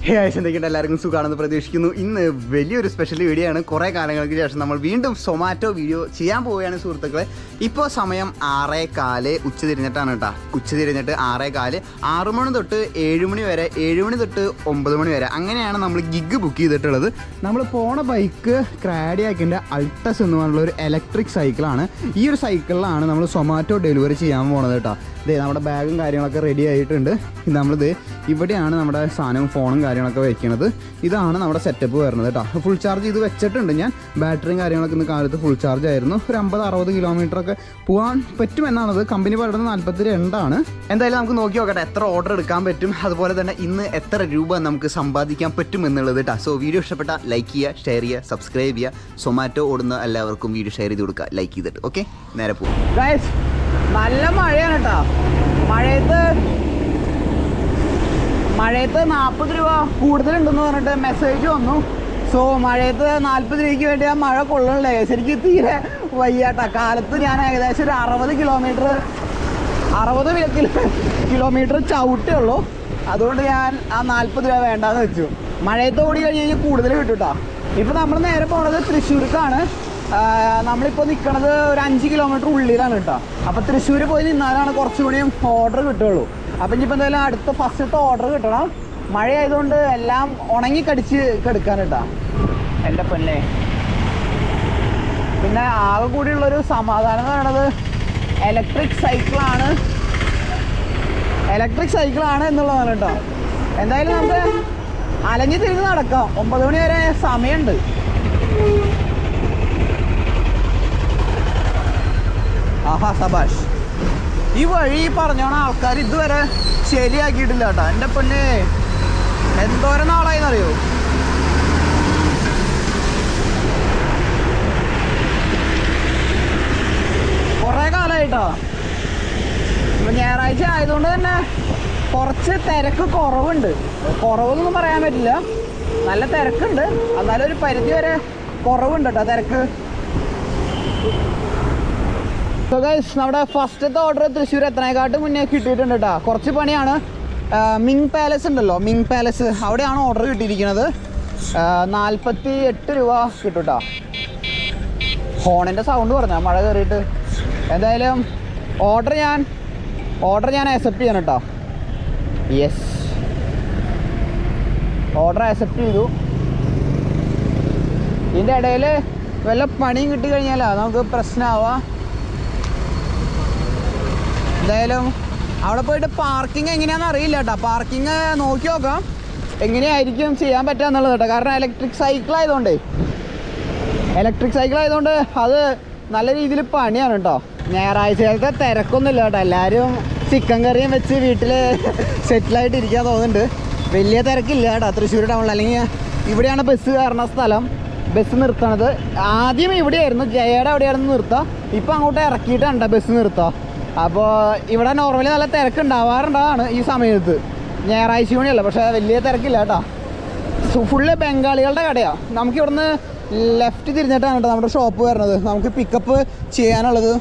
എന്തൊക്കെയുണ്ട് എല്ലാവർക്കും സുഖമാണെന്ന് പ്രതീക്ഷിക്കുന്നു. ഇന്ന് വലിയൊരു സ്പെഷ്യൽ വീഡിയോ ആണ്. കുറേ കാലങ്ങൾക്ക് ശേഷം നമ്മൾ വീണ്ടും സൊമാറ്റോ വീഡിയോ ചെയ്യാൻ പോവുകയാണ് സുഹൃത്തുക്കളെ. ഇപ്പോൾ സമയം 6:15 ഉച്ച തിരിഞ്ഞിട്ടാണ് കേട്ടോ. ഉച്ച തിരിഞ്ഞിട്ട് 6:15, 6 മണി തൊട്ട് 7 മണി വരെ, 7 മണി തൊട്ട് 9 മണി വരെ അങ്ങനെയാണ് നമ്മൾ ഗിഗ് ബുക്ക് ചെയ്തിട്ടുള്ളത്. നമ്മൾ പോണ ബൈക്ക് ക്രാഡിയാക്കിൻ്റെ അൾട്ടസ് എന്ന് പറഞ്ഞുള്ള ഒരു ഇലക്ട്രിക് സൈക്കിളാണ്. ഈ ഒരു സൈക്കിളിലാണ് നമ്മൾ സൊമാറ്റോ ഡെലിവറി ചെയ്യാൻ പോണത് കേട്ടോ. ഇതേ നമ്മുടെ ബാഗും കാര്യങ്ങളൊക്കെ റെഡി ആയിട്ടുണ്ട്. നമ്മളിത് ഇവിടെയാണ് നമ്മുടെ സാധനവും ഫോണും കാര്യങ്ങളൊക്കെ വയ്ക്കുന്നത്. ഇതാണ് നമ്മുടെ സെറ്റപ്പ് വരുന്നത് കേട്ടോ. ഫുൾ ചാർജ് ഇത് വെച്ചിട്ടുണ്ട് ഞാൻ. ബാറ്ററിയും കാര്യങ്ങളൊക്കെ ഇന്ന് കാലത്ത് ഫുൾ ചാർജ് ആയിരുന്നു. ഒരു 50-60 കിലോമീറ്ററൊക്കെ പോകാൻ പറ്റുമെന്നാണത് കമ്പനി പറയുന്നത്. 42 എന്തായാലും നമുക്ക് നോക്കി നോക്കട്ടെ എത്ര ഓർഡർ എടുക്കാൻ പറ്റും, അതുപോലെ തന്നെ ഇന്ന് എത്ര രൂപ നമുക്ക് സമ്പാദിക്കാൻ പറ്റും എന്നുള്ളത് കേട്ടോ. സോ വീഡിയോ ഇഷ്ടപ്പെട്ട ലൈക്ക് ചെയ്യുക, ഷെയർ ചെയ്യുക, സബ്സ്ക്രൈബ് ചെയ്യുക. സൊമാറ്റോ ഓടുന്ന എല്ലാവർക്കും വീഡിയോ ഷെയർ ചെയ്ത് കൊടുക്കുക, ലൈക്ക് ചെയ്തിട്ട്. ഓക്കെ, നേരെ പോകും. നല്ല മഴയാണ് കേട്ടോ. മഴയത്ത് 40 രൂപ കൂടുതലുണ്ടെന്ന് പറഞ്ഞിട്ട് മെസ്സേജ് വന്നു. സോ മഴയത്ത് 40 രൂപയ്ക്ക് വേണ്ടി ആ മഴ കൊള്ളണല്ലേ, ശരിക്കും തീരെ വയ്യാട്ടാ. കാലത്ത് ഞാൻ ഏകദേശം ഒരു 60 കിലോമീറ്റർ ചവിട്ടേ ഉള്ളൂ. അതുകൊണ്ട് ഞാൻ ആ 40 രൂപ വേണ്ടാന്ന് വെച്ചു. മഴയത്ത് ഓടി കഴിഞ്ഞ് കഴിഞ്ഞാൽ കൂടുതൽ കിട്ടും കേട്ടോ. ഇപ്പോൾ നമ്മൾ നേരെ പോണത് തൃശ്ശൂർക്കാണ്. നമ്മളിപ്പോൾ നിൽക്കണത് ഒരു 5 കിലോമീറ്റർ ഉള്ളിലാണ് കേട്ടോ. അപ്പോൾ തൃശ്ശൂർ പോയി നിന്നാലാണ് കുറച്ചുകൂടിയും ഓർഡർ കിട്ടുള്ളൂ. അപ്പം ഇനിയിപ്പോൾ എന്തായാലും അടുത്ത ഫസ്റ്റത്തെ ഓർഡർ കിട്ടണം. മഴ ആയതുകൊണ്ട് എല്ലാം ഉണങ്ങിക്കടിച്ച് കെടുക്കാൻ കേട്ടോ എൻ്റെ പെണ്ണേ. പിന്നെ ആകെ കൂടിയുള്ളൊരു സമാധാനം എന്ന് പറയുന്നത് ഇലക്ട്രിക് സൈക്കിളാണ് എന്നുള്ളതാണ് കേട്ടോ. എന്തായാലും നമുക്ക് അലഞ്ഞു തിരിഞ്ഞ് നടക്കാം. 9 മണി വരെ സമയമുണ്ട്. ആഹാ സബാഷ്. ഈ വഴി പറഞ്ഞോണ ആൾക്കാർ ഇതുവരെ ശരിയാക്കിയിട്ടില്ല കേട്ടോ. എൻ്റെ പെണ്ണേ, എന്തോരം നാളായിന്നറിയോ. കുറേ കാലമായിട്ടോ. ഇപ്പം ഞായറാഴ്ച ആയതുകൊണ്ട് തന്നെ കുറച്ച് തിരക്ക് കുറവെന്നൊന്നും പറയാൻ പറ്റില്ല. നല്ല തിരക്കുണ്ട്, എന്നാലും ഒരു പരിധി വരെ കുറവുണ്ട് കേട്ടോ തിരക്ക്. സോ ഗൈസ്, നമ്മുടെ ഫസ്റ്റത്തെ ഓർഡർ തൃശ്ശൂർ എത്തനേക്കാട്ട് മുന്നേ കിട്ടിയിട്ടുണ്ട് കേട്ടോ. കുറച്ച് പണിയാണ്. മിങ് പാലസ് ഉണ്ടല്ലോ, മിങ് പാലസ്, അവിടെയാണ് ഓർഡർ കിട്ടിയിരിക്കുന്നത്. 48 രൂപ കിട്ടും കേട്ടോ. ഹോണിൻ്റെ സൗണ്ട് പറഞ്ഞാൽ മഴ കയറിയിട്ട്. എന്തായാലും ഓർഡർ ഞാൻ അക്സെപ്റ്റ് ചെയ്യണം കേട്ടോ. യെസ്, ഓർഡർ അക്സെപ്റ്റ് ചെയ്തു. ഇതിൻ്റെ ഇടയിൽ വല്ല പണിയും കിട്ടിക്കഴിഞ്ഞാലാ നമുക്ക് പ്രശ്നമാവാം. എന്തായാലും അവിടെ പോയിട്ട് പാർക്കിംഗ് എങ്ങനെയാണെന്ന് അറിയില്ല കേട്ടോ. പാർക്കിംഗ് നോക്കി നോക്കാം എങ്ങനെയായിരിക്കും ചെയ്യാൻ പറ്റുക എന്നുള്ളത് കേട്ടോ. കാരണം ഇലക്ട്രിക് സൈക്കിൾ ആയതുകൊണ്ട് അത് നല്ല രീതിയിൽ പണിയാണ് കേട്ടോ. ഞായറാഴ്ചത്തെ തിരക്കൊന്നുമില്ല കേട്ടോ. എല്ലാവരും ചിക്കൻ കറിയും വെച്ച് വീട്ടിൽ സെറ്റിലായിട്ട് ഇരിക്കാൻ തോന്നുന്നുണ്ട്. വലിയ തിരക്കില്ല കേട്ടോ തൃശ്ശൂർ ടൗണിൽ. അല്ലെങ്കിൽ ഇവിടെയാണ് ബസ് കയറുന്ന സ്ഥലം. ബസ് നിർത്തണത് ആദ്യം ഇവിടെയായിരുന്നു, ജയയുടെ അവിടെയായിരുന്നു നിർത്തുക. ഇപ്പം അങ്ങോട്ട് ഇറക്കിയിട്ടാണ് ബസ് നിർത്തുക. അപ്പോൾ ഇവിടെ നോർമലി നല്ല തിരക്കുണ്ടാവാറുണ്ടാണ് ഈ സമയത്ത്. ഞായറാഴ്ച മണിയല്ല, പക്ഷേ വലിയ തിരക്കില്ല കേട്ടോ. ഫുള്ള് ബംഗാളികളുടെ കടയാണ്. നമുക്ക് ഇവിടുന്ന് ലെഫ്റ്റ് തിരിഞ്ഞിട്ടാണ് കേട്ടോ നമ്മുടെ ഷോപ്പ് വരുന്നത്. നമുക്ക് പിക്കപ്പ് ചെയ്യാനുള്ളത്.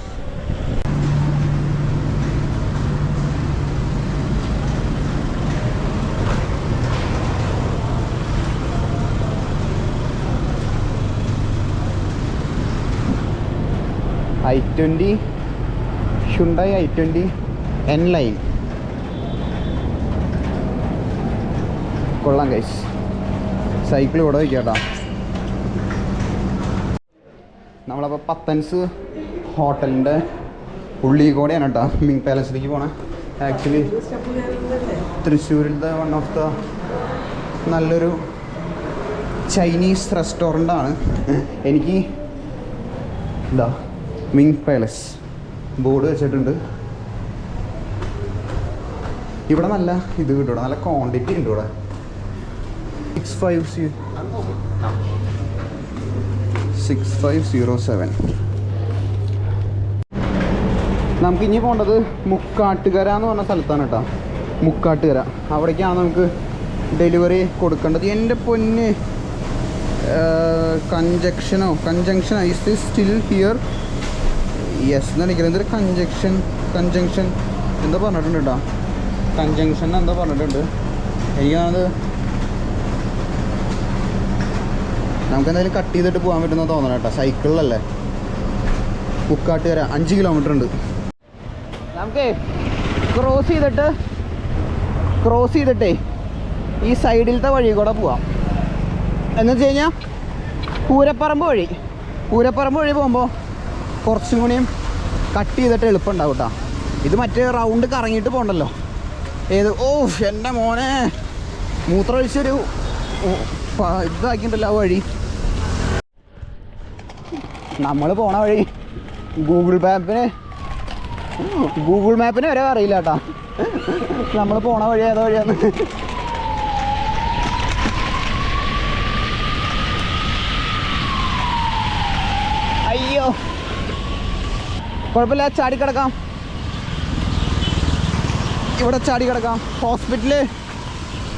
i20 Hyundai i20 N line കൊള്ളാം ഗൈസ്. സൈക്കിൾ ഇവിടെ വയ്ക്കാം കേട്ടോ. നമ്മളപ്പോൾ പത്തൻസ് ഹോട്ടലിൻ്റെ ഉള്ളിൽ കൂടെയാണ് കേട്ടോ മിങ് പാലസിലേക്ക് പോണേ. ആക്ച്വലി തൃശ്ശൂരിലത്തെ വൺ ഓഫ് ദ നല്ലൊരു ചൈനീസ് റെസ്റ്റോറൻ്റാണ്. എനിക്ക് ഇതാ മിങ് പാലസ് ബോർഡ് വെച്ചിട്ടുണ്ട്. ഇവിടെ നല്ല ഇത് കിട്ടും, നല്ല ക്വാണ്ടിറ്റി ഉണ്ട് ഇവിടെ. 6507. നമുക്ക് ഇനി പോകേണ്ടത് മുക്കാട്ടുകര എന്ന് പറഞ്ഞ സ്ഥലത്താണ് കേട്ടോ. മുക്കാട്ടുകര, അവിടേക്കാണ് നമുക്ക് ഡെലിവറി കൊടുക്കേണ്ടത്. എൻ്റെ പൊന്ന്, കൺജങ്ഷനോ is this still here? Yes എന്നായിരിക്കും. എന്തൊരു കൺജങ്ഷൻ എന്തോ പറഞ്ഞിട്ടുണ്ട് കേട്ടോ. കൺജങ്ഷൻ എന്തോ പറഞ്ഞിട്ടുണ്ട്. എനിക്കത് നമുക്ക് എന്തായാലും കട്ട് ചെയ്തിട്ട് പോകാൻ പറ്റുന്ന തോന്നണം കേട്ടോ. സൈക്കിളിലല്ലേ. കുക്കാട്ടുകര 5 കിലോമീറ്റർ ഉണ്ട്. നമുക്ക് ക്രോസ് ചെയ്തിട്ടേ ഈ സൈഡിലത്തെ വഴി കൂടെ പോവാം. എന്ന് വെച്ച് കഴിഞ്ഞാൽ പൂരപ്പറമ്പ് വഴി പോകുമ്പോൾ കുറച്ചും കൂടിയും കട്ട് ചെയ്തിട്ട് എളുപ്പം ഉണ്ടാവും കേട്ടോ. ഇത് മറ്റേ റൗണ്ട് കറങ്ങിയിട്ട് പോകണ്ടല്ലോ. ഏത് എൻ്റെ മോനെ മൂത്രമൊഴിച്ചൊരു ഇതാക്കിയിട്ടുണ്ടല്ലോ ആ വഴി. നമ്മൾ പോണ വഴി ഗൂഗിൾ മാപ്പിന് വരെ അറിയില്ല കേട്ടോ നമ്മൾ പോണ വഴി ഏതോ വഴിയാന്ന്. അയ്യോ കുഴപ്പമില്ല, ചാടിക്കിടക്കാം. ഇവിടെ ചാടിക്കിടക്കാം. ഹോസ്പിറ്റല്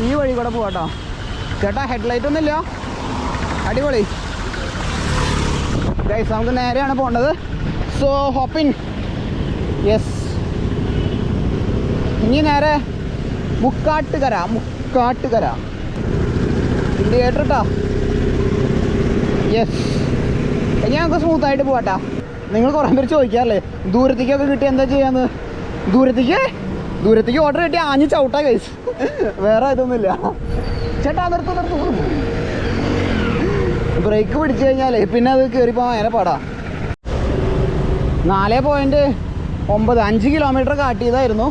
ഈ വഴി കൂടെ പോവാട്ടോ ചേട്ടാ. ഹെഡ്ലൈറ്റ് ഒന്നുമില്ല. അടിപൊളി ഗൈസ്. നമുക്ക് നേരെയാണ് പോകേണ്ടത്. So hop in yes. ഇനി നേരെ മുക്കാട്ടുകര ഇൻഡിക്കേറ്റർ കേട്ടോ. യെസ്. ഇനി നമുക്ക് സ്മൂത്തായിട്ട് പോവാട്ടാ. നിങ്ങൾ കുറേ പേര് ചോദിക്കാറില്ലേ ദൂരത്തേക്കൊക്കെ കിട്ടി എന്താ ചെയ്യാന്ന്. ദൂരത്തേക്ക് ഓർഡർ കിട്ടി ആഞ്ഞ് ചവിട്ടാ ഗൈസ്. വേറെ ഇതൊന്നുമില്ല ചേട്ടാ. നിർത്തും ബ്രേക്ക് പിടിച്ചു കഴിഞ്ഞാലേ പിന്നെ അത് കയറിപ്പോകാൻ ഭയങ്കര പാടാ. 4.9 5 കിലോമീറ്റർ കാട്ട് ചെയ്തായിരുന്നു.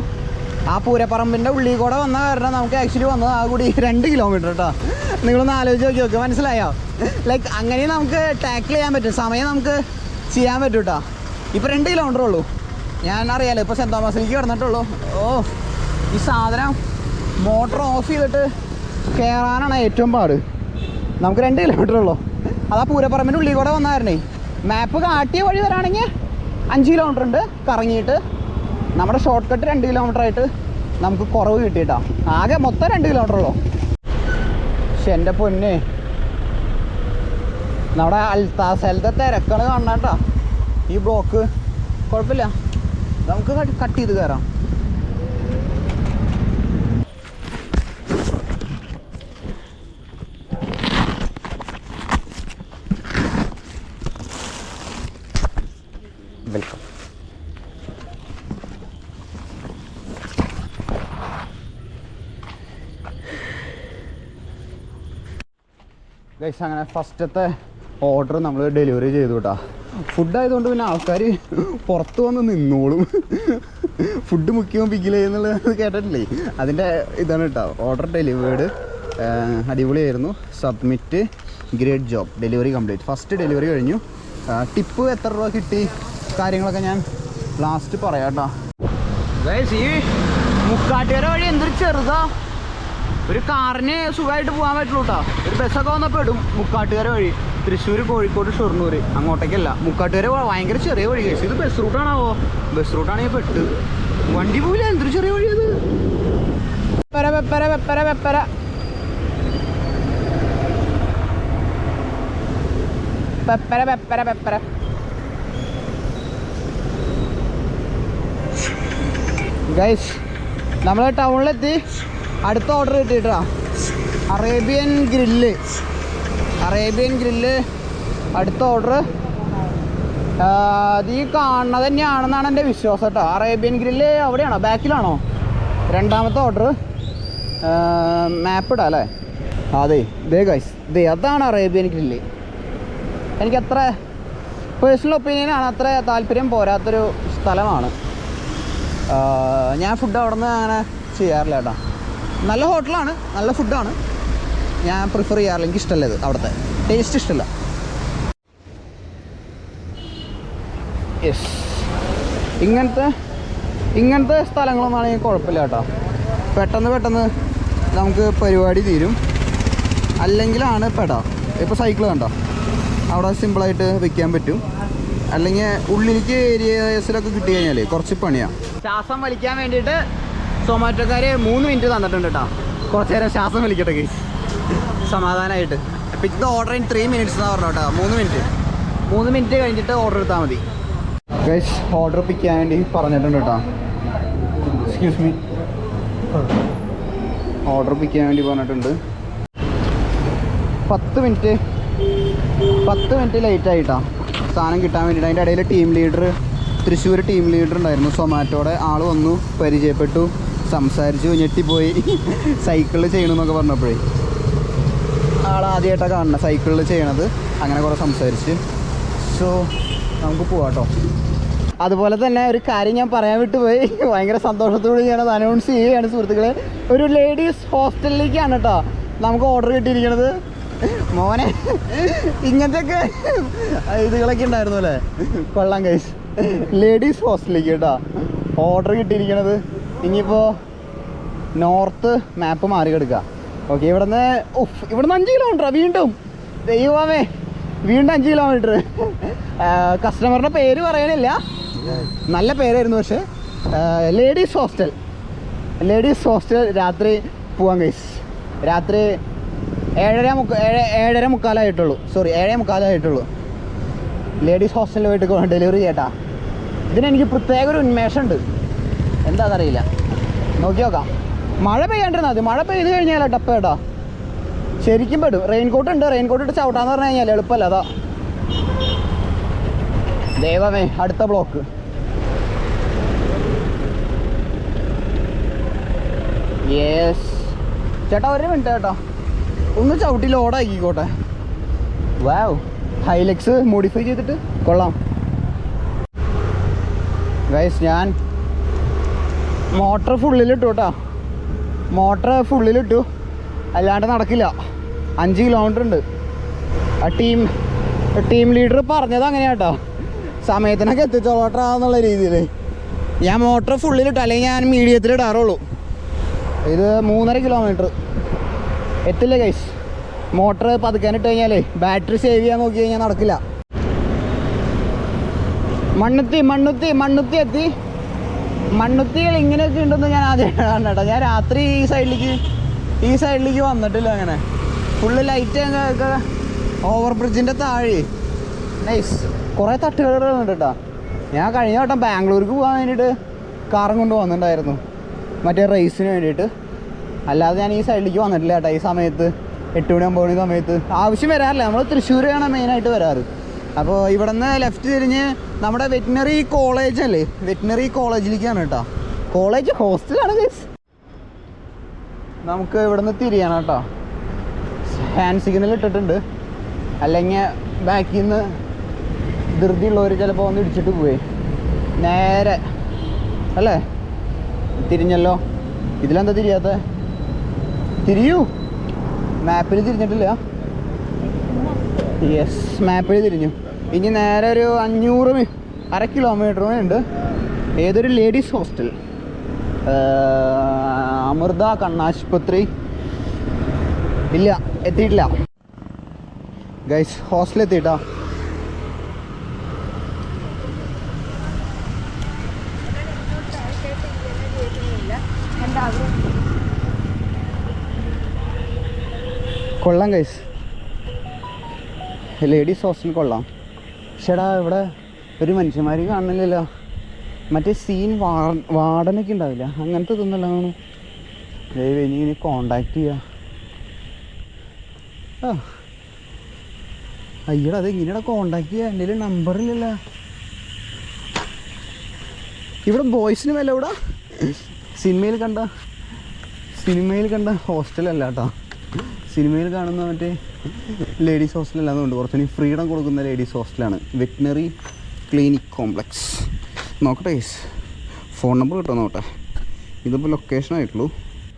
ആ പൂരപ്പറമ്പിൻ്റെ ഉള്ളിൽ കൂടെ വന്ന കാരണം നമുക്ക് ആക്ച്വലി വന്നത് ആ കൂടി 2 കിലോമീറ്റർ കേട്ടോ. നിങ്ങളൊന്ന് ആലോചിച്ച് നോക്കി മനസ്സിലായോ? ലൈക്ക് അങ്ങനെ നമുക്ക് ടാക്കിൾ ചെയ്യാൻ പറ്റും. സമയം നമുക്ക് ചെയ്യാൻ പറ്റും കേട്ടോ. ഇപ്പോൾ 2 കിലോമീറ്റർ ഉള്ളൂ. ഞാൻ അറിയാലോ ഇപ്പോൾ സെൻറ്റ് തോമസിലേക്ക് കിടന്നിട്ടുള്ളൂ. ഈ സാധനം മോട്ടർ ഓഫ് ചെയ്തിട്ട് കയറാനാണ് ഏറ്റവും പാട്. നമുക്ക് 2 കിലോമീറ്റർ ഉള്ളൂ. അതാ പൂരപ്പറമ്പിൻ്റെ ഉള്ളിൽ കൂടെ വന്നായിരുന്നേ. മാപ്പ് കാട്ടിയ വഴി വരാണെങ്കിൽ 5 കിലോമീറ്റർ ഉണ്ട്. കറങ്ങിയിട്ട് നമ്മുടെ ഷോർട്ട് കട്ട് 2 കിലോമീറ്റർ ആയിട്ട് നമുക്ക് കുറവ് കിട്ടിയിട്ടാ. ആകെ മൊത്തം 2 കിലോമീറ്റർ ഉള്ളൂ. പക്ഷെ എൻ്റെ പൊന്നെ നമ്മുടെ അൽത്താസലത്തെ തിരക്കാണ് കാണണം കേട്ടോ. ഈ ബ്ലോക്ക് കുഴപ്പമില്ല, നമുക്ക് കട്ട് ചെയ്ത് കയറാം. വെൽക്കം. ഗൈസ് അങ്ങനെ ഫസ്റ്റത്തെ ഓർഡർ നമ്മൾ ഡെലിവറി ചെയ്തു കേട്ടോ. ഫുഡായതുകൊണ്ട് പിന്നെ ആൾക്കാർ പുറത്ത് വന്ന് നിന്നോളും. ഫുഡ് മുഖ്യവും പിക്കിലേ എന്നുള്ളത് കേട്ടിട്ടില്ലേ? അതിൻ്റെ ഇതാണ് കേട്ടോ. Order delivered. അടിപൊളിയായിരുന്നു. Submit, great job, delivery complete. First delivery കഴിഞ്ഞു. ടിപ്പ് എത്ര രൂപ കിട്ടി കാര്യങ്ങളൊക്കെ ഞാൻ ലാസ്റ്റ് പറയാം കേട്ടോ. ഈ മുക്കാട്ടുകര വഴി എന്തൊരു ചെറുതാ. ഒരു കാറിന് സുഖമായിട്ട് പോകാൻ പറ്റുള്ളൂ കേട്ടോ. ഒരു ബസ്സൊക്കെ വന്നപ്പോൾ ഇടും മുക്കാട്ടുകര വഴി. തൃശ്ശൂർ, കോഴിക്കോട്, ഷൊർണൂർ അങ്ങോട്ടേക്കല്ല. മുക്കാട്ടുകര ഭയങ്കര ചെറിയ വഴി കഴിച്ചു. ഇത് ബസ് റൂട്ടാണാവോ? ബസ് റൂട്ടാണെങ്കിൽ പെട്ട് വണ്ടി പോവില്ല. എന്തൊരു ചെറിയ വഴി അത്. ഗൈസ് നമ്മൾ ടൗണിലെത്തി. അടുത്ത ഓർഡർ കിട്ടിയിട്ടാ. അറേബ്യൻ ഗ്രില്ല് അടുത്ത ഓർഡർ. അത് ഈ കാണുന്നത് തന്നെയാണെന്നാണ് എൻ്റെ വിശ്വാസം കേട്ടോ. അറേബ്യൻ ഗ്രില്ല് അവിടെയാണോ? ബാക്കിലാണോ? രണ്ടാമത്തെ ഓർഡർ. മാപ്പ് ഇടാം അല്ലേ? അതെ ദേ ഗൈസ്, അതാണ് അറേബ്യൻ ഗ്രില്ല്. എനിക്കത്ര പേഴ്സണൽ ഒപ്പീനിയനാണ്, അത്ര താല്പര്യം പോരാത്തൊരു സ്ഥലമാണ്. ഞാൻ ഫുഡ് അവിടെ നിന്ന് അങ്ങനെ ചെയ്യാറില്ല കേട്ടോ. നല്ല ഹോട്ടലാണ്, നല്ല ഫുഡാണ്. ഞാൻ പ്രിഫർ ചെയ്യാറില്ല. എനിക്ക് ഇഷ്ടമല്ല ഇത്. അവിടുത്തെ ടേസ്റ്റ് ഇഷ്ടമല്ല. യെസ്, ഇങ്ങനത്തെ സ്ഥലങ്ങളൊന്നാണെങ്കിൽ കുഴപ്പമില്ല കേട്ടോ. പെട്ടെന്ന് നമുക്ക് പരിപാടി തീരും. അല്ലെങ്കിലാണ് പെടാ. ഇപ്പോൾ സൈക്കിൾ കണ്ടോ, അവിടെ സിമ്പിളായിട്ട് വെക്കാൻ പറ്റും. അല്ലെങ്കിൽ ഉള്ളിലേക്ക് ഏരിയസിലൊക്കെ കിട്ടി കഴിഞ്ഞാൽ കുറച്ച് പണിയാണ്. ശ്വാസം വലിക്കാൻ വേണ്ടിയിട്ട് സൊമാറ്റോക്കാർ 3 മിനിറ്റ് തന്നിട്ടുണ്ട് കേട്ടോ. കുറച്ച് നേരം ശ്വാസം വലിക്കട്ടെ കേസ്, സമാധാനമായിട്ട്. അപ്പം ഇത് ഓർഡർ ഇൻ 3 മിനിറ്റ്സ് എന്നാണ് പറഞ്ഞു കേട്ടോ. 3 മിനിറ്റ് കഴിഞ്ഞിട്ട് ഓർഡർ എടുത്താൽ മതി. ഗൈസ് ഓർഡർ പിക്ക് ചെയ്യാൻ വേണ്ടി പറഞ്ഞിട്ടുണ്ട് കേട്ടോ. എക്സ്ക്യൂസ് മീ, ഓർഡർ പിക്ക് ചെയ്യാൻ വേണ്ടി പറഞ്ഞിട്ടുണ്ട്. 10 മിനിറ്റ് 10 മിനിറ്റ് ലേറ്റ് ആയിട്ടാണ് സാധനം കിട്ടാൻ വേണ്ടിയിട്ട്. അതിൻ്റെ ഇടയിൽ team leader, Thrissur team leader ഉണ്ടായിരുന്നു സൊമാറ്റോയുടെ ആൾ വന്നു, പരിചയപ്പെട്ടു, സംസാരിച്ചു, ഞെട്ടിപ്പോയി. സൈക്കിളിൽ ചെയ്യണമെന്നൊക്കെ പറഞ്ഞപ്പോഴേ ആളാദ്യമായിട്ടാണ് കാണുന്നത് സൈക്കിളിൽ ചെയ്യണത്. അങ്ങനെ കുറേ സംസാരിച്ച്. സോ നമുക്ക് പോവാം കേട്ടോ. അതുപോലെ തന്നെ ഒരു കാര്യം ഞാൻ പറയാൻ വിട്ടുപോയി, ഭയങ്കര സന്തോഷത്തോടെ ഞാനത് അനൗൺസ് ചെയ്യുകയാണ് സുഹൃത്തുക്കളെ. ഒരു ലേഡീസ് ഹോസ്റ്റലിലേക്കാണ് കേട്ടോ നമുക്ക് ഓർഡർ കിട്ടിയിരിക്കണത്. മോനെ ഇങ്ങനത്തെയൊക്കെ ഇതുകളൊക്കെ ഉണ്ടായിരുന്നു അല്ലേ, കൊള്ളാം ഗൈസ്. ലേഡീസ് ഹോസ്റ്റലിലേക്ക് കേട്ടോ ഓർഡർ കിട്ടിയിരിക്കണത്. ഇനിയിപ്പോൾ നോർത്ത് മാപ്പ് മാറി കിടക്കുക. ഓക്കെ, ഇവിടുന്ന് 5 കിലോമീറ്ററാണ് വീണ്ടും. ദൈവമേ, വീണ്ടും 5 കിലോമീറ്റർ. കസ്റ്റമറിൻ്റെ പേര് പറയാനില്ല, നല്ല പേരായിരുന്നു. പക്ഷേ ലേഡീസ് ഹോസ്റ്റൽ രാത്രി പോവാൻ ഗൈസ്. രാത്രി 7:45 ലേഡീസ് ഹോസ്റ്റലിൽ പോയിട്ട് ഡെലിവറി ചെയ്യട്ടാ. ഇതിനെനിക്ക് പ്രത്യേക ഒരു ഉന്മേഷമുണ്ട്, എന്താണെന്നറിയില്ല. നോക്കി നോക്കാം. മഴ പെയ്യാണ്ടിരുന്നാൽ മതി. മഴ പെയ്ത് കഴിഞ്ഞാൽ ടപ്പ് കേട്ടോ, ശരിക്കും പെടും. റെയിൻകോട്ട് ഉണ്ട്, റെയിൻകോട്ട് ഇട്ട് ചവിട്ടാന്ന് പറഞ്ഞു കഴിഞ്ഞാൽ എളുപ്പമല്ല. അതാ ദൈവമേ, അടുത്ത ബ്ലോക്ക്. യെസ് ചേട്ടാ, 1 മിനിറ്റ് കേട്ടോ, ഒന്ന് ചവിട്ടി ലോഡാക്കിക്കോട്ടെ. വാവ്, ഹൈലക്സ് മോഡിഫൈ ചെയ്തിട്ട് കൊള്ളാം ഗൈസ്. ഞാൻ മോട്ടർ ഫുള്ളിലിട്ടു കേട്ടോ, അല്ലാണ്ട് നടക്കില്ല. 5 കിലോമീറ്റർ ഉണ്ട്. ആ ടീം ലീഡർ പറഞ്ഞത് അങ്ങനെയാ കേട്ടോ, സമയത്തിനൊക്കെ എത്തിച്ചോളട്ടാന്നുള്ള രീതിയിൽ. ഞാൻ മോട്ടർ ഫുള്ളിലിട്ടു, അല്ലെങ്കിൽ ഞാൻ മീഡിയത്തിൽ ഇടാറുള്ളൂ. ഇത് 3.5 കിലോമീറ്റർ എത്തില്ല ഗൈസ്. മോട്ടർ പതുക്കാനിട്ട് കഴിഞ്ഞാലേ ബാറ്ററി സേവ് ചെയ്യാൻ നോക്കി കഴിഞ്ഞാൽ നടക്കില്ല. മണ്ണുത്തി എത്തി. മണ്ണുത്തികൾ ഇങ്ങനെയൊക്കെ ഉണ്ടെന്ന് ഞാൻ ആദ്യം കാണട്ടോ. ഞാൻ രാത്രി ഈ സൈഡിലേക്ക് വന്നിട്ടില്ല. അങ്ങനെ ഫുള്ള് ലൈറ്റ് ഒക്കെ ഓവർ ബ്രിഡ്ജിൻ്റെ താഴെ നൈസ്. കുറേ തട്ടുകടകളുണ്ട് കേട്ടോ. ഞാൻ കഴിഞ്ഞ വട്ടം ബാംഗ്ലൂർക്ക് പോകാൻ വേണ്ടിയിട്ട് കാറും കൊണ്ട് വന്നിട്ടുണ്ടായിരുന്നു, മറ്റേ റേസിന് വേണ്ടിയിട്ട്. അല്ലാതെ ഞാൻ ഈ സൈഡിലേക്ക് വന്നിട്ടില്ല കേട്ടോ. ഈ സമയത്ത് 8 മണി 9 മണി സമയത്ത് ആവശ്യം വരാറില്ല. നമ്മൾ തൃശ്ശൂരാണ് മെയിനായിട്ട് വരാറ്. അപ്പോൾ ഇവിടെ നിന്ന് ലെഫ്റ്റ് തിരിഞ്ഞ് നമ്മുടെ വെറ്റിനറി കോളേജിലേക്കാണ് കേട്ടോ. കോളേജ് ഹോസ്റ്റലാണ് ഗൈസ്. നമുക്ക് ഇവിടെ നിന്ന് തിരിയണം കേട്ടോ. ഹാൻഡ് സിഗ്നൽ ഇട്ടിട്ടുണ്ട്, അല്ലെങ്കിൽ ബാക്കിൽ നിന്ന് ധൃതിയുള്ളവർ ചിലപ്പോൾ ഒന്ന് ഇടിച്ചിട്ട് പോയി. നേരെ അല്ലേ തിരിഞ്ഞല്ലോ. ഇതിലെന്താ തിരിയാത്ത? തിരിയൂ. മാപ്പിൽ തിരിഞ്ഞിട്ടില്ല. യെസ്, മാപ്പിൽ തിരിഞ്ഞു. ഇനി നേരെ ഒരു 1/2 കിലോമീറ്റർ ഉണ്ട്. ഏതൊരു ലേഡീസ് ഹോസ്റ്റൽ, അമൃത കണ്ണാശുപത്രി. ഇല്ല, എത്തിയിട്ടില്ല ഗൈസ്. ഹോസ്റ്റലിൽ എത്തിയിട്ടാ. കൊള്ളാം ഗൈസ്, ലേഡീസ് ഹോസ്റ്റൽ കൊള്ളാം. പക്ഷേടാ ഇവിടെ ഒരു മനുഷ്യന്മാരെയും കാണുന്നില്ലല്ലോ. മറ്റേ സീൻ വാർഡനൊക്കെ ഉണ്ടാവില്ല, അങ്ങനത്തെ ഇതൊന്നുമല്ല. ഇനി കോണ്ടാക്ട് ചെയ്യാം. അയ്യടാ, അത് എങ്ങനെയാ കോണ്ടാക്ട് ചെയ്യുക? എൻ്റെ കയ്യിൽ നമ്പറില്ലല്ലോ. ഇവിടെ ബോയ്സിന് വില ഇവിടെ സിനിമയിൽ കണ്ട ഹോസ്റ്റലല്ല കേട്ടോ. സിനിമയിൽ കാണുന്ന മറ്റേ ലേഡീസ് ഹോസ്റ്റലല്ല, അതുകൊണ്ട് കുറച്ചുകൂടി ഫ്രീഡം കൊടുക്കുന്ന ലേഡീസ് ഹോസ്റ്റലാണ്. Veterinary clinic complex. നോക്കട്ടെ ഗൈസ്, ഫോൺ നമ്പർ കിട്ടുമോ നോക്കട്ടെ. ഇതിപ്പോൾ ലൊക്കേഷൻ ആയിട്ടുള്ളൂ.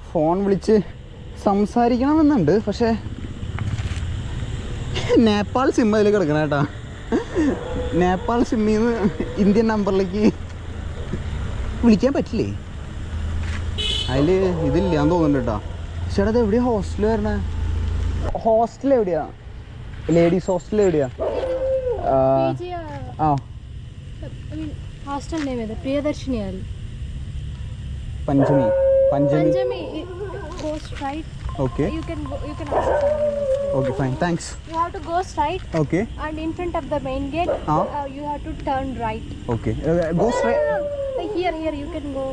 ഫോൺ വിളിച്ച് സംസാരിക്കണമെന്നുണ്ട്, പക്ഷേ നേപ്പാൾ സിം അതിൽ കിടക്കണം കേട്ടോ. നേപ്പാൾ സിമ്മിൽ നിന്ന് ഇന്ത്യൻ നമ്പറിലേക്ക് വിളിക്കാൻ പറ്റില്ലേ? അതിൽ ഇതില്ലാന്ന് തോന്നുന്നുണ്ട് കേട്ടോ. ചേട്ടാ, അത് എവിടെയാണ് ഹോസ്റ്റൽ വരണേ? ഹോസ്റ്റൽ എവിടെയാ? ലേഡീസ് ഹോസ്റ്റൽ എവിടെയാ? hostel name is Priyadarshini. Panjami Go straight. Okay. You can ask someone. Okay, fine, thanks. You have to go straight. Okay. And in front of the main gate, you have to turn right. Okay. Go straight. Here you can go.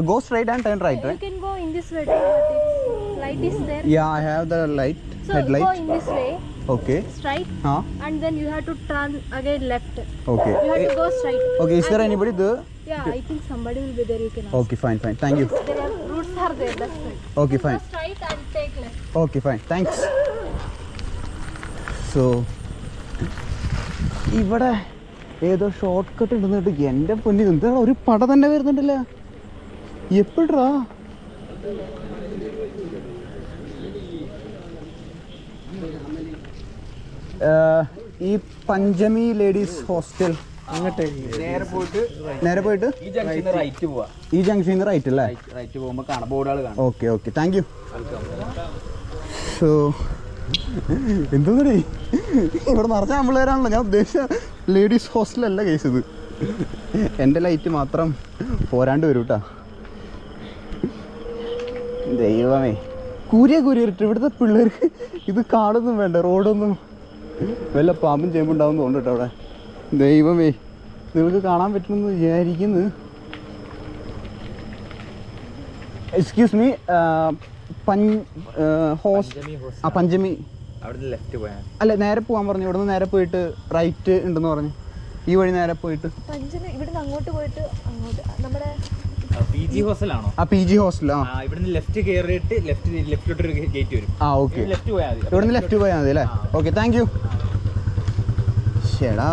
Go straight and turn right, right? You can go in this way too, but light is there. Yeah, I have the light. So headlight. go in this way. Okay. straight, Huh? and then you have to turn again left. Okay. You have to go straight. Okay, is there And- anybody there? Yeah, I think somebody will be there. You can ask. Okay, fine. Thank you. There are routes are there. That's right. Okay, Go fine. straight and take left. Okay, fine. Thanks. So, ഇവിടെ ഏതോ short cut ഉണ്ടെന്നിട്ട് എൻ്റെ പൊന്നി എന്താ ഒരു പട തന്നെ വരുന്നുണ്ടല്ലോ എപ്പോഴാ ഈ പഞ്ചമി ലേഡീസ് ഹോസ്റ്റൽ അങ്ങോട്ട് നേരെ പോയിട്ട് ഈ ജംഗ്ഷനിൽ റൈറ്റ് പോവാ. ഈ ജംഗ്ഷനിൽ റൈറ്റ് അല്ലേ? റൈറ്റ് പോകുമ്പോൾ കാണാം, ബോർഡുകൾ കാണാം. Okay thank U. സോ എന്തോന്നേ ഇവിടെ നിറച്ച ആമ്പിള്ളേരാണല്ലോ. ഞാൻ ഉദ്ദേശിച്ച ലേഡീസ് ഹോസ്റ്റലല്ല കേസ് ഇത്. എൻ്റെ ലൈറ്റ് മാത്രം പോരാണ്ട് വരും കേട്ടോ. ദൈവമേ കൂരിയിട്ട് ഇവിടുത്തെ പിള്ളേർക്ക് ഇത് കാണൊന്നും വേണ്ട. റോഡൊന്നും വല്ല പാമ്പും ചേമ്പുണ്ടാവും തോന്നുന്നു കേട്ടോ അവിടെ. ദൈവമേ നിങ്ങൾക്ക് കാണാൻ പറ്റുമെന്ന് വിചാരിക്കുന്നു. എക്സ്ക്യൂസ് മീ, പഞ്ചമി അവിടെ ലെഫ്റ്റ് പോയാൽ അല്ല നേരെ പോകാൻ പറഞ്ഞു. ഇവിടെ നിന്ന് നേരെ പോയിട്ട് റൈറ്റ് ഉണ്ടെന്ന് പറഞ്ഞു. ഈ വഴി നേരെ പോയിട്ട് പഞ്ചമി ഇവിടുന്ന് അങ്ങോട്ട് പോയിട്ട് അങ്ങോട്ട് നമ്മുടെ PG ഹോസ്റ്റലാണോ? ആ PG ഹോസ്റ്റൽ. ആ ഇവിടുന്ന് ലെഫ്റ്റ് കയറിയിട്ട് ലെഫ്റ്റിലോട്ടൊരു ഗേറ്റ് വരും. ആ ഓക്കെ, ലെഫ്റ്റ് പോയാൽ മതി. ഇവിടുന്ന് ലെഫ്റ്റ് പോയാൽ മതി അല്ലേ? Okay thank you. ശേടാ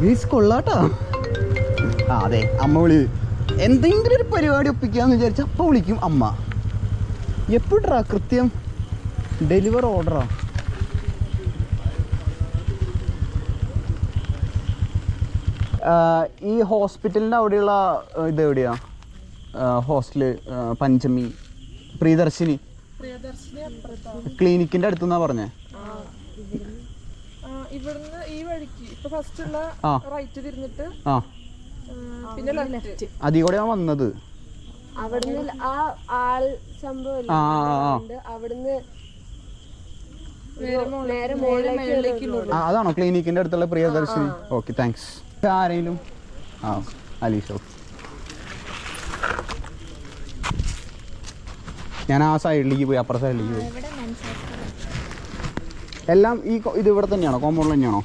ഗീസ് കൊള്ളാട്ടോ. ആ അതെ, അമ്മ വിളി എന്തെങ്കിലും ഒരു പരിപാടി ഒപ്പിക്കാന്ന് വിചാരിച്ച അപ്പം വിളിക്കും അമ്മ. എപ്പോഴാ കൃത്യം ഡെലിവർ ഓർഡറാ. ഈ ഹോസ്പിറ്റലിൻ്റെ അവിടെയുള്ള ഇതെവിടെയാ ഹോസ്റ്റല്? പഞ്ചമി പ്രിയദർശിനി ക്ലിനിക്കിൻ്റെ അടുത്തുനിന്നാ പറഞ്ഞേ. ഇവിടുന്ന് ഈ വഴിക്ക് ഇപ്പൊ ഫസ്റ്റ് ഉള്ള റൈറ്റ് തിരിഞ്ഞിട്ട് ആ പിന്നെ ലെഫ്റ്റ്. അതിൽ കൂടെയാണ് വന്നത്. അവിടുന്ന് ആ ആൾ സംഭവം ആ അവിടുന്ന് നേരെ മുകളിലേക്ക് ആ അതാണോ ക്ലിനിക്കിൻ്റെ അടുത്തുള്ള പ്രിയദർശിനി? Okay thanks. ആരെങ്കിലും ആ അലീഷോ. ഞാൻ ആ സൈഡിലേക്ക് പോയി, അപ്പുറ സൈഡിലേക്ക് പോയി. എല്ലാം ഈ ഇത് ഇവിടെ തന്നെയാണോ? കോമ്പൗണ്ടിൽ തന്നെയാണോ?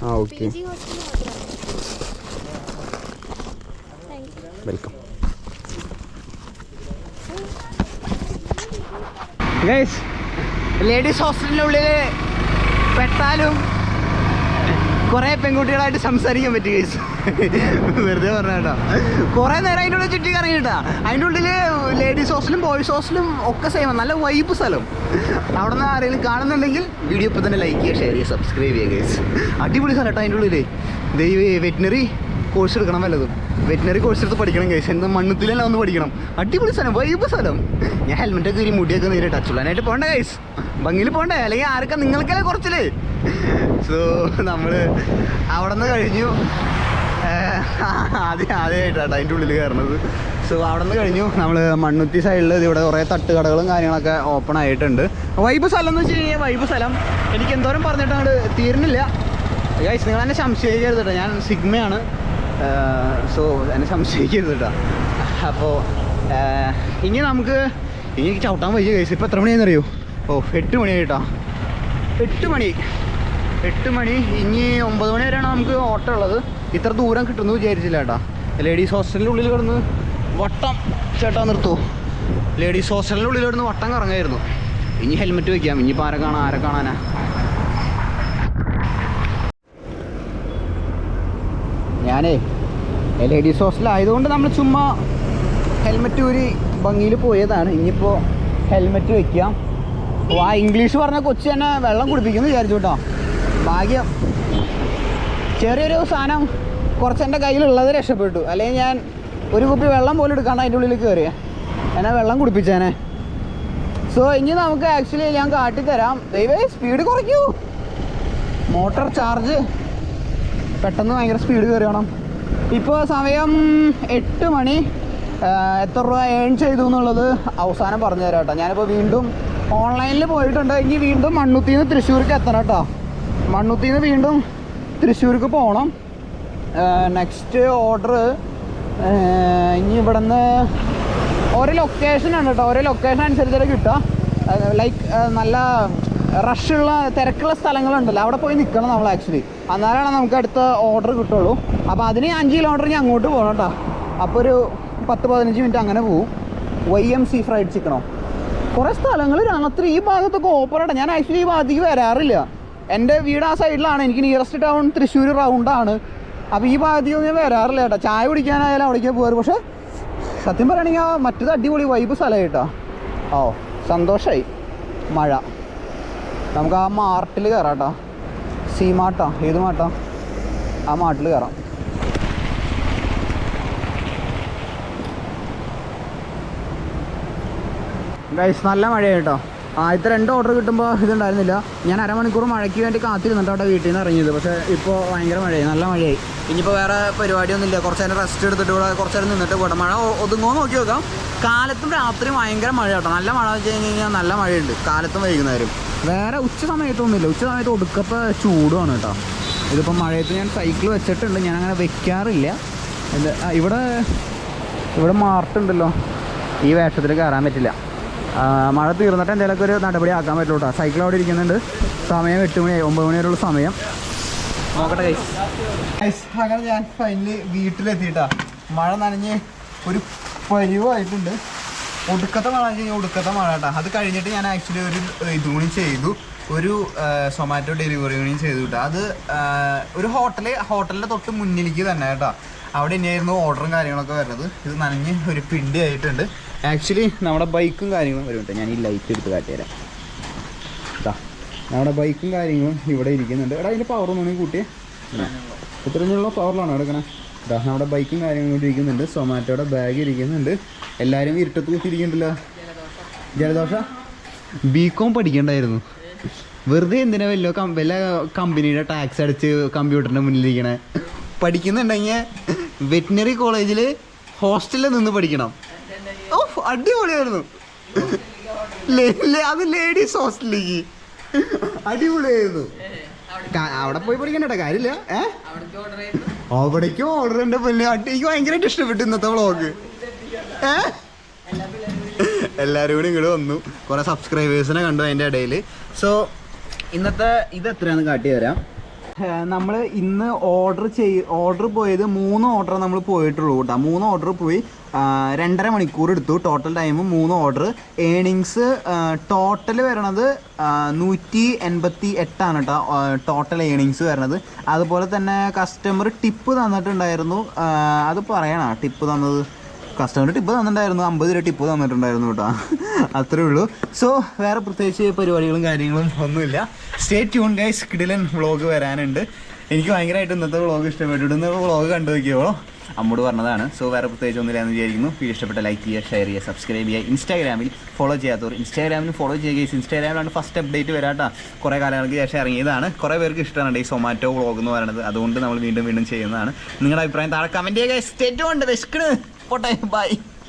ആ ഓക്കെ വെൽക്കം. ഗൈസ് ലേഡീസ് ഹോസ്റ്റലിൻ്റെ ഉള്ളിൽ പെട്ടാലും കുറേ പെൺകുട്ടികളായിട്ട് സംസാരിക്കാൻ പറ്റും ഗൈസ്. വെറുതെ പറഞ്ഞ കേട്ടോ. കുറേ നേരം അതിൻ്റെ ഉള്ളിൽ ചുറ്റി കറങ്ങി കേട്ടാ. അതിൻ്റെ ഉള്ളിൽ ലേഡീസ് ഹോസ്റ്റലും ബോയ്സ് ഹോസ്റ്റലും ഒക്കെ സെയിം. നല്ല വൈബ് സ്ഥലം. അവിടെ നിന്ന് ആരെങ്കിലും കാണുന്നുണ്ടെങ്കിൽ വീഡിയോ ഇപ്പോൾ തന്നെ ലൈക്ക് ചെയ്യുക, ഷെയർ ചെയ്യുക, സബ്സ്ക്രൈബ് ചെയ്യുക ഗൈസ്. അടിപൊളി സ്ഥലം കേട്ടോ. അതിൻ്റെ ഉള്ളിൽ വെറ്റിനറി കോഴ്സ് എടുക്കണം, വല്ലതും വെറ്റിനറി കോഴ്സ് എടുത്ത് പഠിക്കണം ഗൈസ്. എന്താ മണ്ണുത്തിലെല്ലാം ഒന്ന് പഠിക്കണം. അടിപൊളി സ്ഥലം, വൈബ് സ്ഥലം. ഞാൻ ഹെൽമെറ്റൊക്കെ ഒരു മുടിയൊക്കെ നേരിട്ട് ടച്ചുള്ളാനായിട്ട് പോകണ്ടേ ഗൈസ്? ഭംഗിയിൽ പോകണ്ടേ? അല്ലെങ്കിൽ ആർക്കാ നിങ്ങൾക്കല്ലേ കുറച്ചില്ലേ? സോ നമ്മൾ അവിടെ നിന്ന് കഴിഞ്ഞു. ആദ്യമായിട്ടാണ് അതിൻ്റെ ഉള്ളിൽ കയറുന്നത്. സോ അവിടെ നിന്ന് കഴിഞ്ഞു. നമ്മൾ മണ്ണുത്തി സൈഡിൽ ഇവിടെ കുറേ തട്ടുകടകളും കാര്യങ്ങളൊക്കെ ഓപ്പൺ ആയിട്ടുണ്ട്. വൈബ് സ്ഥലം എന്ന് വെച്ച് കഴിഞ്ഞാൽ വൈബ് സ്ഥലം. എനിക്ക് എന്തോരം പറഞ്ഞിട്ട് അങ്ങോട്ട് തീരുന്നില്ല ഗൈസ്. നിങ്ങൾ എന്നെ സംശയിക്കരുത് കേട്ടോ, ഞാൻ സിഗ്മയാണ്. സോ എന്നെ സംശയിക്കരുത് കേട്ടോ. അപ്പോൾ ഇനി നമുക്ക് ചവിട്ടാൻ വയ്യ ഗൈസ്. ഇപ്പോൾ എത്ര മണിയാണെന്നറിയോ? 8 മണിയായി കേട്ടോ. 8 മണി. ഇനി 9 മണി വരെയാണ് നമുക്ക് ഓട്ടം ഉള്ളത്. ഇത്ര ദൂരം കിട്ടുമെന്ന് വിചാരിച്ചില്ല കേട്ടോ. ലേഡീസ് ഹോസ്റ്റലിൻ്റെ ഉള്ളിൽ കിടന്ന് വട്ടം ചേട്ടാ നിർത്തുമോ? ലേഡീസ് ഹോസ്റ്റലിൻ്റെ ഉള്ളിൽ കിടന്ന് വട്ടം കറങ്ങായിരുന്നു. ഇനി ഹെൽമെറ്റ് വയ്ക്കാം. ഇനിയിപ്പോൾ ആരെ കാണാനാ? ഞാനേ ലേഡീസ് ഹോസ്റ്റലായതുകൊണ്ട് നമ്മൾ ചുമ്മാ ഹെൽമെറ്റ് ഊരി ഭംഗിയിൽ പോയതാണ്. ഇനിയിപ്പോൾ ഹെൽമെറ്റ് വയ്ക്കാം. ആ ഇംഗ്ലീഷ് പറഞ്ഞ കൊച്ചു തന്നെ വെള്ളം കുടിപ്പിക്കുമെന്ന് വിചാരിച്ചു കേട്ടോ. ഭാഗ്യം. ചെറിയൊരു സാധനം കുറച്ച് എൻ്റെ കയ്യിലുള്ളത് രക്ഷപ്പെട്ടു. അല്ലെങ്കിൽ ഞാൻ ഒരു കുപ്പി വെള്ളം പോലും എടുക്കാണ്ട് അതിൻ്റെ ഉള്ളിൽ കയറി എന്നെ വെള്ളം കുടിപ്പിച്ചേനെ. സോ ഇനി നമുക്ക് ആക്ച്വലി ഞാൻ കാട്ടിത്തരാം. ദൈവമേ സ്പീഡ് കുറയ്ക്കൂ. മോട്ടോർ ചാർജ് പെട്ടെന്ന് ഭയങ്കര സ്പീഡ് കയറിയണം. ഇപ്പോൾ സമയം 8 മണി. എത്ര രൂപ ഏൺ ചെയ്തു എന്നുള്ളത് അവസാനം പറഞ്ഞു തരാം കേട്ടോ. ഞാനിപ്പോൾ വീണ്ടും ഓൺലൈനിൽ പോയിട്ടുണ്ട്. ഇനി വീണ്ടും മണ്ണുത്തിയിൽ നിന്ന് തൃശ്ശൂർക്ക് എത്തണം കേട്ടോ. മണ്ണുത്തിയിൽ നിന്ന് വീണ്ടും തൃശ്ശൂർക്ക് പോകണം. നെക്സ്റ്റ് ഓർഡർ ഇനി ഇവിടെ നിന്ന് ഓരോ ലൊക്കേഷനാണ് കേട്ടോ. ഓരോ ലൊക്കേഷൻ അനുസരിച്ചല്ലേ കിട്ടുക. ലൈക്ക് നല്ല റഷുള്ള തിരക്കുള്ള സ്ഥലങ്ങളുണ്ടല്ലോ അവിടെ പോയി നിൽക്കണം നമ്മൾ ആക്ച്വലി. എന്നാലാണ് നമുക്ക് അടുത്ത ഓർഡർ കിട്ടുള്ളൂ. അപ്പോൾ അതിന് 5 കിലോമീറ്റർ ഞാൻ അങ്ങോട്ട് പോകണം കേട്ടോ. അപ്പോൾ ഒരു 10-15 മിനിറ്റ് അങ്ങനെ പോവും. YMC ഫ്രൈഡ് ചിക്കനോ കുറേ സ്ഥലങ്ങൾ രാത്രി ഈ ഭാഗത്തൊക്കെ ഓപ്പണാണ്. ഞാൻ ആക്ച്വലി ഈ ഭാഗത്തേക്ക് വരാറില്ല. എൻ്റെ വീട് ആ സൈഡിലാണ്. എനിക്ക് നിയറസ്റ്റ് ടൗൺ തൃശ്ശൂർ റൗണ്ടാണ്. അപ്പോൾ ഈ ഭാഗത്തേക്ക് ഞാൻ വരാറില്ല കേട്ടോ. ചായ കുടിക്കാനായാലും അവിടേക്ക് പോകാറ്. പക്ഷേ സത്യം പറയുകയാണെങ്കിൽ ആ മറ്റേത് അടിപൊളി വൈബ് സ്ഥലമായി കേട്ടോ. ഓ സന്തോഷമായി. മഴ നമുക്ക് ആ മാർട്ടിൽ കയറാം കേട്ടോ. സീ മാർട്ടാ ഏത് മാർട്ടാ? ആ മാർട്ടിൽ കയറാം. ഗൈസ് നല്ല മഴയാണ് കേട്ടോ. ആദ്യത്തെ 2 ഓർഡർ കിട്ടുമ്പോൾ ഇതുണ്ടായിരുന്നില്ല. ഞാൻ അരമണിക്കൂർ മഴയ്ക്ക് വേണ്ടി കാത്തിരുന്നിട്ട് അവിടെ വീട്ടിൽ നിന്ന് ഇറങ്ങിയത്. പക്ഷേ ഇപ്പോൾ ഭയങ്കര മഴയായി, നല്ല മഴയായി. ഇനിയിപ്പോൾ വേറെ പരിപാടിയൊന്നുമില്ല. കുറച്ച് നേരം റെസ്റ്റ് എടുത്തിട്ട് ഇവിടെ കുറച്ച് നേരം നിന്നിട്ട് പോട്ടെ. മഴ ഒതുങ്ങുമോ നോക്കി നോക്കാം. കാലത്തും രാത്രി ഭയങ്കര മഴ കേട്ടോ. നല്ല മഴ വെച്ച് കഴിഞ്ഞ് കഴിഞ്ഞാൽ നല്ല മഴയുണ്ട് കാലത്തും വൈകുന്നേരം. വേറെ ഉച്ച സമയത്തൊന്നുമില്ല. ഉച്ച സമയത്ത് ഒടുക്കപ്പോൾ ചൂടുമാണ് കേട്ടോ. ഇതിപ്പോൾ മഴയത്ത് ഞാൻ സൈക്കിൾ വെച്ചിട്ടുണ്ട്. ഞാൻ അങ്ങനെ വെക്കാറില്ല. ഇവിടെ മാർട്ടുണ്ടല്ലോ. ഈ വേഷത്തിൽ കയറാൻ പറ്റില്ല. മഴ തീർന്നിട്ട് എന്തെങ്കിലുമൊക്കെ ഒരു നടപടി ആക്കാൻ പറ്റുള്ളൂ കേട്ടോ. സൈക്കിൾ അവിടെ ഇരിക്കുന്നുണ്ട്. സമയം 8 മണിയായി, 9 മണി വരെയുള്ള സമയം. നോക്കട്ടെ ഗൈസ്. അങ്ങനെ ഞാൻ ഫൈനലി വീട്ടിലെത്തിയിട്ടാ. മഴ നനഞ്ഞ് ഒരു പരിവായിട്ടുണ്ട്. ഒടുക്കത്തെ മഴ കഴിഞ്ഞാൽ ഒടുക്കത്തെ മഴ കേട്ടോ. അത് കഴിഞ്ഞിട്ട് ഞാൻ ആക്ച്വലി ഒരു ഇതും കൂടി ചെയ്തു. ഒരു സൊമാറ്റോ ഡെലിവറി കൂടിയും ചെയ്തു കേട്ടോ. അത് ഒരു ഹോട്ടലിൻ്റെ തൊട്ട് മുന്നിലേക്ക് തന്നെ കേട്ടോ. അവിടെ ഇനിയായിരുന്നു ഓർഡറും കാര്യങ്ങളൊക്കെ വരുന്നത്. ഇത് നനഞ്ഞ് ഒരു പിണ്ടി ആയിട്ടുണ്ട്. ആക്ച്വലി നമ്മുടെ ബൈക്കും കാര്യങ്ങളും വരും കേട്ടോ. ഞാൻ ഈ ലൈറ്റ് എടുത്ത് കാട്ടിത്തരാം കേട്ടോ. നമ്മുടെ ബൈക്കും കാര്യങ്ങളും ഇവിടെ ഇരിക്കുന്നുണ്ട്. എടാ ഇതിൻ്റെ പവർ ഒന്നും കൂട്ടിയേ. ഇത്രയുള്ള പവറിലാണ് എടുക്കണേ. നമ്മുടെ ബൈക്കും കാര്യങ്ങളും കൂടി ഇരിക്കുന്നുണ്ട്. സൊമാറ്റോയുടെ ബാഗ് ഇരിക്കുന്നുണ്ട്. എല്ലാവരും ഇരുട്ടത്ത് കുത്തിയിരിക്കുന്നുണ്ടല്ലോ. ജലദോഷ BCom പഠിക്കണ്ടായിരുന്നു. വെറുതെ എന്തിനാ വല്ല കമ്പനിയുടെ ടാക്സ് അടിച്ച് കമ്പ്യൂട്ടറിൻ്റെ മുന്നിലിരിക്കണേ. പഠിക്കുന്നുണ്ടെങ്കിൽ വെറ്റിനറി കോളേജിൽ ഹോസ്റ്റലിൽ നിന്ന് പഠിക്കണം. ഓ അടിപൊളിയായിരുന്നു. അത് ലേഡീസ് ഹോസ്റ്റലിലേക്ക് അടിപൊളിയായിരുന്നു. അവിടെ പോയി പഠിക്കണ്ട കാര്യമില്ല. അവിടേക്കും ഓർഡർ ഉണ്ട്. പിന്നെ എനിക്ക് ഭയങ്കരമായിട്ട് ഇഷ്ടപ്പെട്ടു ഇന്നത്തെ വ്ളോഗ്. എല്ലാവരും കൂടി ഇങ്ങോട്ട് വന്നു. കുറേ സബ്സ്ക്രൈബേഴ്സിനെ കണ്ടു അതിൻ്റെ ഇടയിൽ. സോ ഇന്നത്തെ ഇത് എത്രയാണെന്ന് കാട്ടി തരാം. നമ്മൾ ഇന്ന് ഓർഡർ പോയത് 3 ഓർഡർ നമ്മൾ പോയിട്ടുള്ളൂ കേട്ടോ. 3 ഓർഡർ പോയി 2.5 മണിക്കൂർ എടുത്തു. Total time 3 order. Earnings total വരണത് 188 ആണ് കേട്ടോ ടോട്ടൽ ഏണിങ്സ് വരണത്. അതുപോലെ തന്നെ കസ്റ്റമർ ടിപ്പ് തന്നിട്ടുണ്ടായിരുന്നു. അത് പറയണോ ടിപ്പ് തന്നത്? കസ്റ്റമർ ടിപ്പ് തന്നിട്ടുണ്ടായിരുന്നു. 50 രൂപ ടിപ്പ് തന്നിട്ടുണ്ടായിരുന്നു കേട്ടോ. അത്രേ ഉള്ളൂ. സോ വേറെ പ്രത്യേകിച്ച് പരിപാടികളും കാര്യങ്ങളും ഒന്നുമില്ല. Stay tune guys. കിടിലൻ വ്ളോഗ് വരാനുണ്ട്. എനിക്ക് ഭയങ്കരമായിട്ട് ഇന്നത്തെ വ്ളോഗ് ഇഷ്ടപ്പെട്ടു. ഇന്നത്തെ വ്ളോഗ് കണ്ടു നോക്കിയോളൂ. അമ്മോട് പറഞ്ഞതാണ്. സോ വേറെ പ്രത്യേകിച്ച് ഒന്നുമില്ല എന്ന് വിചാരിക്കുന്നു. വീഡിയോ ഇഷ്ടപ്പെട്ട ലൈക്ക് ചെയ്യുക, ഷെയർ ചെയ്യുക, സബ്സ്ക്രൈബ് ചെയ്യുക. ഇൻസ്റ്റാഗ്രാമിൽ ഫോളോ ചെയ്യാത്തവർ ഇൻസ്റ്റാഗ്രാമിൽ ഫോളോ ചെയ്യുക. ഇൻസ്റ്റാഗ്രാമിലാണ് ഫസ്റ്റ് അപ്ഡേറ്റ് വരാട്ടോ. കുറേ കാലങ്ങൾക്ക് ശേഷം ഇറങ്ങിയതാണ്. കുറേ പേർക്ക് ഇഷ്ടമാണ് ഈ സൊമാറ്റോ വ്ളോഗ് എന്ന് പറയുന്നത്. അതുകൊണ്ട് നമ്മൾ വീണ്ടും ചെയ്യുന്നതാണ്. നിങ്ങളുടെ അഭിപ്രായം താഴെ കമൻറ്റ് ചെയ്യുക. Stay tune. വിഷ്കണ് പോട്ടെ. ബൈ.